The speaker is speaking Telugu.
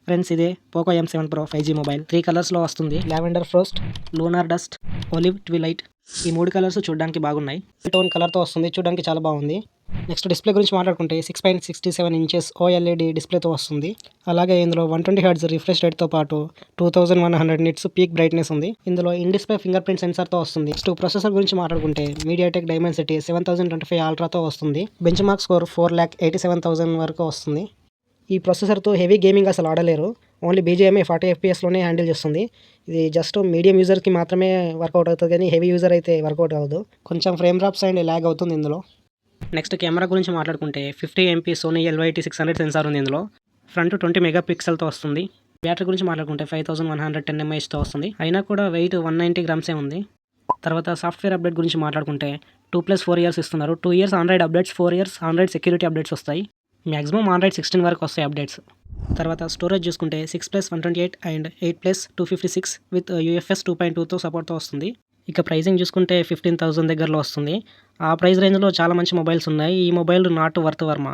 ఫ్రెండ్స్ ఇదే Poco M7 Pro 5G mobile 3 కలర్స్లో వస్తుంది. Lavender frost, lunar dust, olive twilight. ఈ 3 కలర్స్ చూడడానికి బాగున్నాయి. టోన్ కలర్తో వస్తుంది, చూడడానికి చాలా బాగుంది. నెక్స్ట్ డిస్ప్లే గురించి మాట్లాడుకుంటే 6.67 ఇంచెస్ OLED డిస్ప్లేతో వస్తుంది. అలాగే ఇందులో 120 Hz రిఫ్రెష్ రేట్తో పాటు 2100 నిట్స్ పీక్ బ్రైట్నెస్ ఉంది. ఇందులో ఇన్ డిస్ప్లే ఫింగర్ ప్రింట్ సెన్సార్తో వస్తుంది. నెక్స్ట్ ప్రాసెసర్ గురించి మాట్లాడుకుంటే మీడియాటెక్ డైమెన్సిటీ 7025 అల్ట్రాతో వస్తుంది. బెంచ్ మార్క్ స్కోర్ 4,87,000 వరకు వస్తుంది. ఈ ప్రాసెసర్తో హెవీ గేమింగ్ అసలు ఆడలేరు. ఓన్లీ BGMI 40 FPSలోనే హ్యాండిల్ చేస్తుంది. ఇది జస్ట్ మీడియం యూజర్కి మాత్రమే వర్కౌట్ అవుతుంది, కానీ హెవీ యూజర్ అయితే వర్కౌట్ అవ్వదు. కొంచెం ఫ్రేమ్ డ్రాప్స్ అండ్ ల్యాగ్ అవుతుంది ఇందులో. నెక్స్ట్ కెమెరా గురించి మాట్లాడుకుంటే 50 MP సోనీ LYT600 సెన్సార్ ఉంది ఇందులో. ఫ్రంట్ 20 మెగాపిక్సెల్తో వస్తుంది. బ్యాటరీ గురించి మాట్లాడుకుంటే 5110 mAhతో వస్తుంది. అయినా కూడా వెయిట్ 190 గ్రామ్సే ఉంది. తర్వాత సాఫ్ట్వేర్ అప్డేట్ గురించి మాట్లాడుకుంటే 2+4 ఇయర్స్ ఇస్తున్నారు. 2 years Android updates, 4 years Android security updates వస్తాయి. మ్యాక్సిమం ఆండ్రాయిడ్ 16 వరకు వస్తాయి అప్డేట్స్. తర్వాత స్టోరేజ్ చూసుకుంటే 6+128 అండ్ 8+256 విత్ UFS 2.2తో సపోర్ట్తో వస్తుంది. ఇక ప్రైజింగ్ చూసుకుంటే 15,000 దగ్గరలో వస్తుంది. ఆ ప్రైస్ రేంజ్లో చాలా మంచి మొబైల్స్ ఉన్నాయి. ఈ మొబైల్ నాట్ వర్త్ వర్మ.